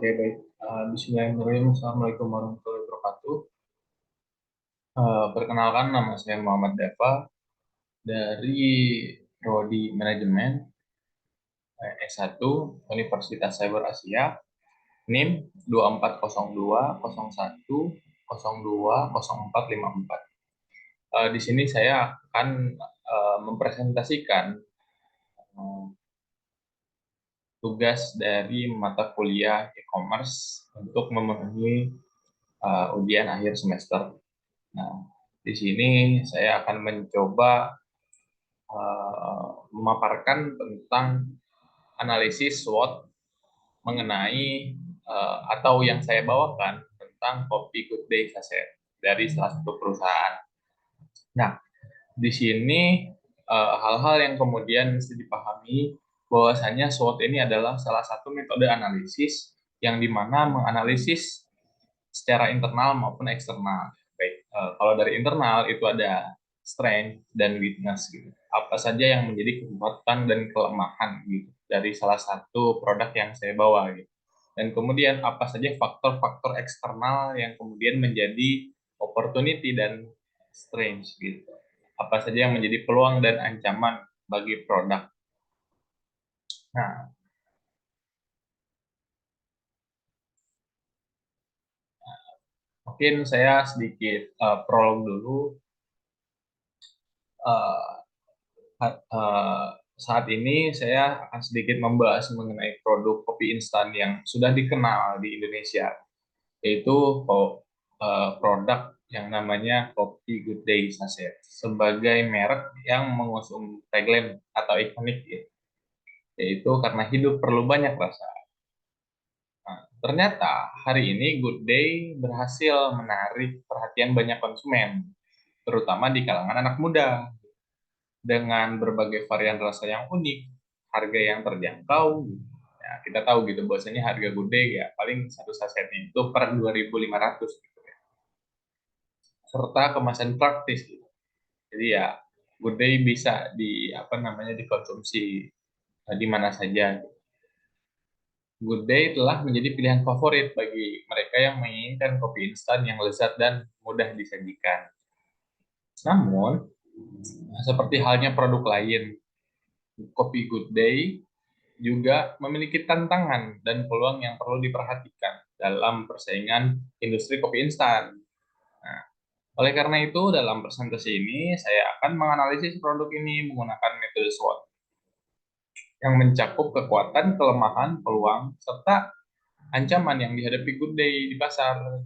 Oke, baik. Bismillahirrahmanirrahim. Assalamualaikum warahmatullahi wabarakatuh. Perkenalkan, nama saya Muhammad Deva dari Prodi Manajemen S1 Universitas Cyber Asia, NIM 240201020454. Di sini saya akan mempresentasikan eh, tugas dari mata kuliah e-commerce untuk memenuhi ujian akhir semester. Nah, di sini saya akan mencoba memaparkan tentang analisis SWOT mengenai atau yang saya bawakan tentang Kopi Good Day Saset dari salah satu perusahaan. Nah, di sini hal-hal yang kemudian mesti dipahami bahwasanya SWOT ini adalah salah satu metode analisis yang dimana menganalisis secara internal maupun eksternal. Baik, kalau dari internal itu ada strength dan weakness gitu. Apa saja yang menjadi kekuatan dan kelemahan gitu dari salah satu produk yang saya bawa gitu. Dan kemudian apa saja faktor-faktor eksternal yang kemudian menjadi opportunity dan strength gitu. Apa saja yang menjadi peluang dan ancaman bagi produk. Nah, mungkin saya sedikit prolog dulu. Uh, Saat ini saya akan sedikit membahas mengenai produk kopi instan yang sudah dikenal di Indonesia, yaitu produk yang namanya Kopi Good Day Saset sebagai merek yang mengusung tagline atau ikonik ya, yaitu karena hidup perlu banyak rasa. Nah, ternyata hari ini Good Day berhasil menarik perhatian banyak konsumen, terutama di kalangan anak muda dengan berbagai varian rasa yang unik, harga yang terjangkau. Ya, kita tahu gitu bahwasanya harga gede ya paling satu sasetnya itu per 2.500 gitu ya. Serta kemasan praktis gitu. Jadi ya gede bisa dikonsumsi di mana saja. Good Day telah menjadi pilihan favorit bagi mereka yang menginginkan kopi instan yang lezat dan mudah disajikan. Namun, seperti halnya produk lain, kopi Good Day juga memiliki tantangan dan peluang yang perlu diperhatikan dalam persaingan industri kopi instan. Nah, oleh karena itu, dalam presentasi ini saya akan menganalisis produk ini menggunakan metode SWOT yang mencakup kekuatan, kelemahan, peluang, serta ancaman yang dihadapi Good Day di pasar.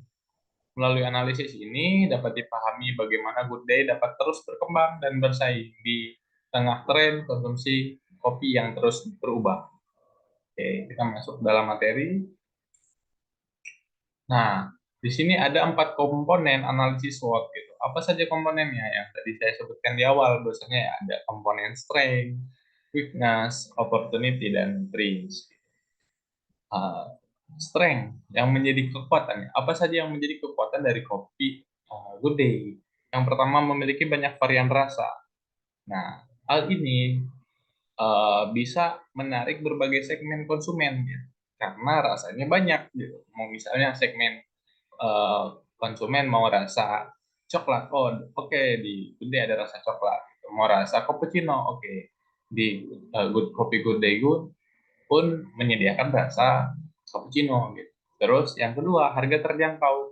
Melalui analisis ini dapat dipahami bagaimana Good Day dapat terus berkembang dan bersaing di tengah tren konsumsi kopi yang terus berubah. Oke, kita masuk dalam materi. Nah, di sini ada 4 komponen analisis SWOT gitu. Apa saja komponennya yang tadi saya sebutkan di awal, biasanya ya ada komponen strength, weakness, opportunity, dan risk. Uh, Strength yang menjadi kekuatan. Apa saja yang menjadi kekuatan dari kopi Good Day? Yang pertama memiliki banyak varian rasa. Nah, hal ini bisa menarik berbagai segmen konsumen gitu. Karena rasanya banyak gitu. Mau misalnya segmen konsumen mau rasa coklat, oh oke di Good Day ada rasa coklat. Mau rasa cappuccino, oke di Kopi Good Day Good pun menyediakan rasa cappuccino gitu. Terus yang kedua harga terjangkau.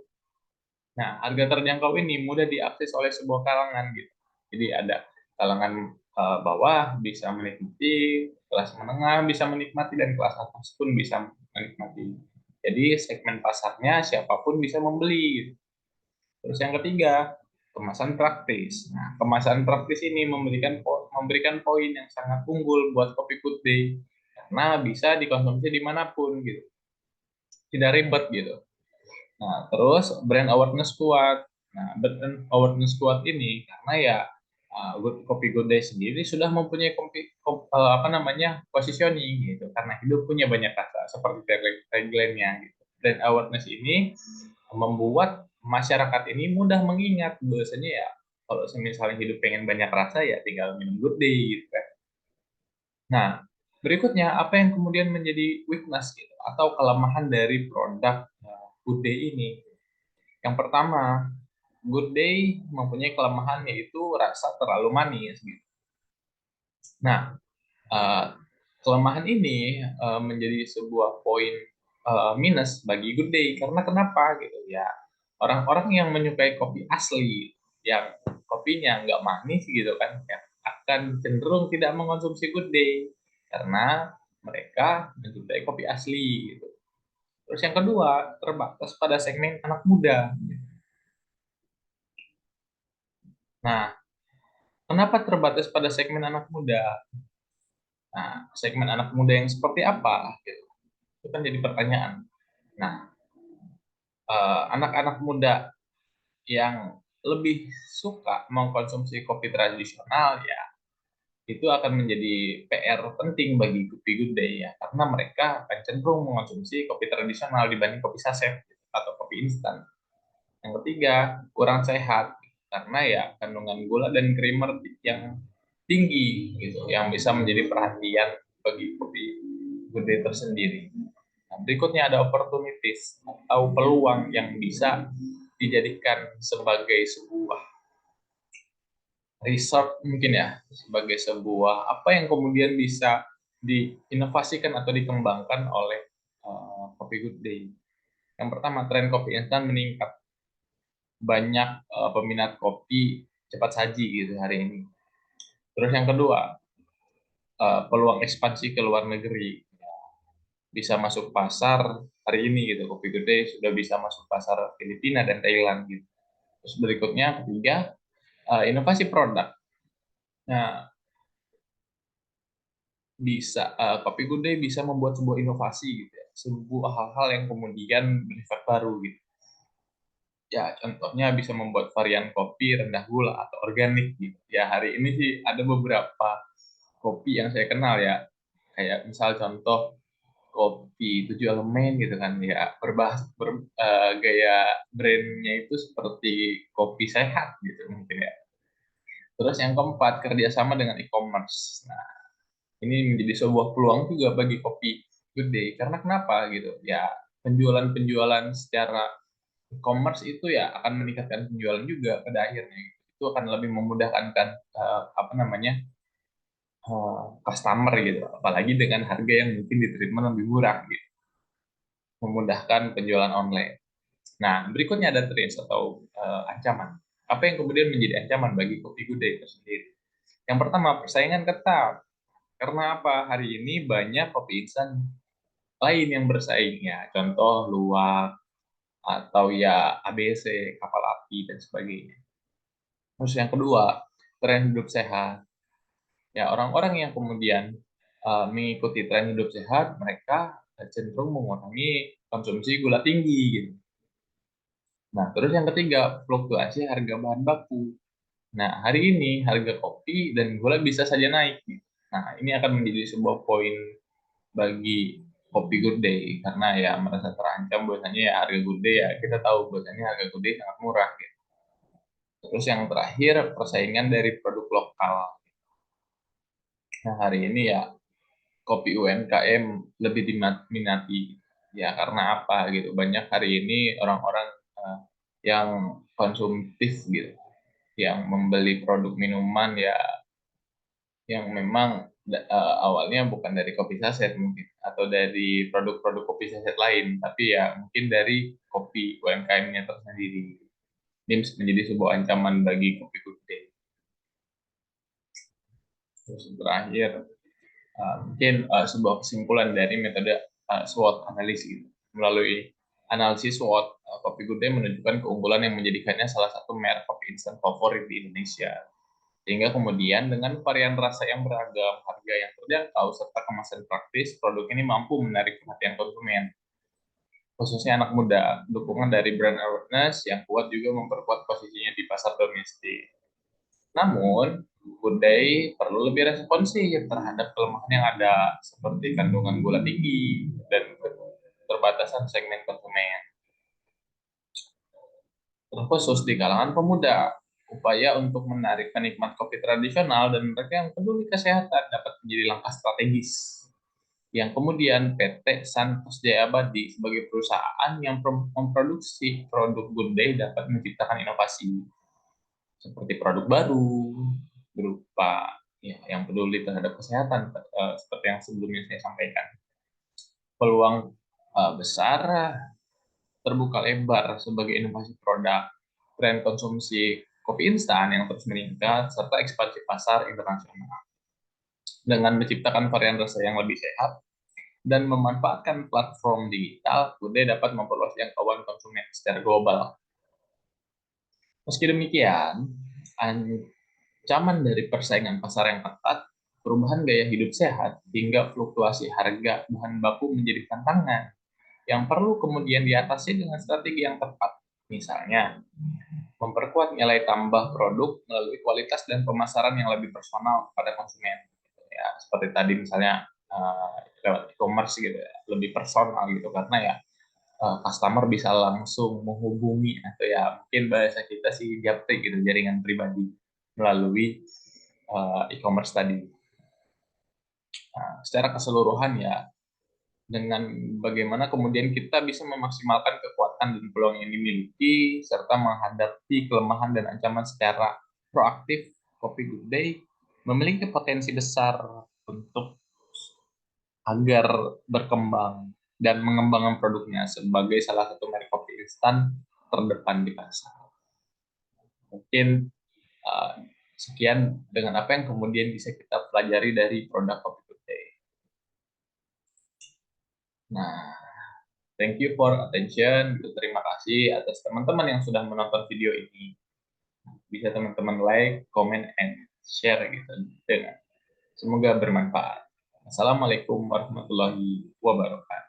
Nah, harga terjangkau ini mudah diakses oleh sebuah kalangan gitu. Jadi ada kalangan bawah bisa menikmati, kelas menengah bisa menikmati, dan kelas atas pun bisa menikmati. Jadi segmen pasarnya siapapun bisa membeli gitu. Terus yang ketiga, kemasan praktis. Nah, kemasan praktis ini memberikan poin yang sangat unggul buat kopi putih karena bisa dikonsumsi dimanapun gitu, tidak ribet gitu. Nah, terus brand awareness kuat. Nah, brand awareness kuat ini karena ya Kopi Good Day sendiri sudah mempunyai positioning gitu karena hidup punya banyak rasa seperti tagline-nya gitu. Brand awareness ini membuat masyarakat ini mudah mengingat bahwasanya ya kalau misalnya hidup pengen banyak rasa ya tinggal minum Good Day gitu kan. Nah, Berikutnya, apa yang kemudian menjadi weakness gitu, atau kelemahan dari produk Good Day ini? Yang pertama, Good Day mempunyai kelemahan yaitu rasa terlalu manis gitu. Nah, uh, kelemahan ini menjadi sebuah poin minus bagi Good Day karena kenapa gitu ya, orang-orang yang menyukai kopi asli yang kopinya nggak manis gitu kan ya, akan cenderung tidak mengonsumsi Good Day karena mereka mencintai kopi asli gitu. Terus yang kedua, terbatas pada segmen anak muda. Nah, kenapa terbatas pada segmen anak muda? Nah, segmen anak muda yang seperti apa gitu, itu kan jadi pertanyaan. Nah, anak-anak muda yang lebih suka mengkonsumsi kopi tradisional ya, itu akan menjadi PR penting bagi Kopi Good Day ya, karena mereka akan cenderung mengkonsumsi kopi tradisional dibanding kopi saset atau kopi instan. Yang ketiga, kurang sehat karena ya kandungan gula dan creamer yang tinggi gitu, yang bisa menjadi perhatian bagi kopi Good Day tersendiri. Nah, berikutnya ada opportunities atau peluang yang bisa dijadikan sebagai sebuah resort mungkin ya, sebagai sebuah apa yang kemudian bisa diinovasikan atau dikembangkan oleh Kopi Good Day. Yang pertama, tren kopi instan meningkat. Banyak peminat kopi cepat saji gitu hari ini. Terus yang kedua, peluang ekspansi ke luar negeri. Bisa masuk pasar hari ini gitu, Kopi Good Day sudah bisa masuk pasar Filipina dan Thailand gitu. Terus berikutnya, ketiga, inovasi produk. Nah, bisa Kopi Good Day bisa membuat sebuah inovasi gitu ya, sebuah hal-hal yang kemudian bersifat baru gitu. Ya, contohnya bisa membuat varian kopi rendah gula atau organik gitu. Ya, hari ini sih ada beberapa kopi yang saya kenal ya. Kayak misal contoh kopi 7 elemen gitu kan ya, gaya brandnya itu seperti kopi sehat gitu mungkin ya. Terus yang keempat, kerjasama dengan e-commerce. Nah, ini menjadi sebuah peluang juga bagi Kopi Good Day. Karena kenapa gitu? Ya, penjualan-penjualan secara e-commerce itu ya akan meningkatkan penjualan juga pada akhirnya. Itu akan lebih memudahkan kan apa namanya customer gitu. Apalagi dengan harga yang mungkin diterima lebih murah gitu, memudahkan penjualan online. Nah, berikutnya ada threats atau ancaman. Apa yang kemudian menjadi ancaman bagi Kopi Good Day itu sendiri? Yang pertama, persaingan ketat. Karena apa? Hari ini banyak kopi instan lain yang bersaing ya. Contoh Luwak atau ya ABC, kapal api dan sebagainya. Terus yang kedua, tren hidup sehat. Ya, orang-orang yang kemudian mengikuti tren hidup sehat, mereka cenderung mengurangi konsumsi gula tinggi gitu. Nah, terus yang ketiga, fluktuasi harga bahan baku. Nah, hari ini harga kopi dan gula bisa saja naik gitu. Nah, ini akan menjadi sebuah poin bagi Kopi Good Day karena ya merasa terancam bahwasanya ya harga Good Day ya kita tahu bahwasanya harga Good Day sangat murah gitu. Terus yang terakhir, persaingan dari produk lokal. Nah, hari ini ya kopi UMKM lebih diminati ya karena apa gitu. Banyak hari ini orang-orang yang konsumtif gitu, yang membeli produk minuman ya yang memang awalnya bukan dari kopi saset mungkin atau dari produk-produk kopi saset lain, tapi ya mungkin dari kopi UMKM-nya tersendiri. Ini menjadi sebuah ancaman bagi kopi Good Day. Terus terakhir, mungkin sebuah kesimpulan dari metode SWOT analisis gitu. Melalui analisis SWOT, Kopi Good Day menunjukkan keunggulan yang menjadikannya salah satu merek kopi instan favorit di Indonesia. Sehingga kemudian dengan varian rasa yang beragam, harga yang terjangkau, serta kemasan praktis, produk ini mampu menarik perhatian konsumen, khususnya anak muda. Dukungan dari brand awareness yang kuat juga memperkuat posisinya di pasar domestik. Namun, Good Day perlu lebih responsif terhadap kelemahan yang ada, seperti kandungan gula tinggi dan keterbatasan segmen konsumen. Terkhusus di kalangan pemuda, upaya untuk menarik penikmat kopi tradisional dan mereka yang peduli kesehatan dapat menjadi langkah strategis. yang kemudian PT Santos Jaya Abadi sebagai perusahaan yang memproduksi produk Good Day dapat menciptakan inovasi seperti produk baru berupa ya, yang peduli terhadap kesehatan seperti yang sebelumnya saya sampaikan. Peluang besar terbuka lebar sebagai inovasi produk, tren konsumsi kopi instan yang terus meningkat, serta ekspansi pasar internasional. Dengan menciptakan varian rasa yang lebih sehat dan memanfaatkan platform digital, Good dapat memperluas jangkauan konsumen secara global. Meski demikian, ancaman dari persaingan pasar yang ketat, perubahan gaya hidup sehat, hingga fluktuasi harga bahan baku menjadi tantangan yang perlu kemudian diatasi dengan strategi yang tepat. Misalnya, memperkuat nilai tambah produk melalui kualitas dan pemasaran yang lebih personal kepada konsumen. Ya, seperti tadi misalnya lewat e-commerce gitu ya, lebih personal gitu karena ya customer bisa langsung menghubungi atau ya mungkin bahasa kita sih japri gitu jaringan pribadi melalui e-commerce tadi. Nah, secara keseluruhan ya dengan bagaimana kemudian kita bisa memaksimalkan kekuatan dan peluang yang dimiliki serta menghadapi kelemahan dan ancaman secara proaktif, Kopi Good Day memiliki potensi besar untuk agar berkembang dan mengembangkan produknya sebagai salah satu merek kopi instan terdepan di pasar. Mungkin uh, sekian dengan apa yang kemudian bisa kita pelajari dari produk Kopi Good Day. Nah, thank you for attention. Terima kasih atas teman-teman yang sudah menonton video ini. Bisa teman-teman like, comment, and share gitu. Dengan semoga bermanfaat. Assalamualaikum warahmatullahi wabarakatuh.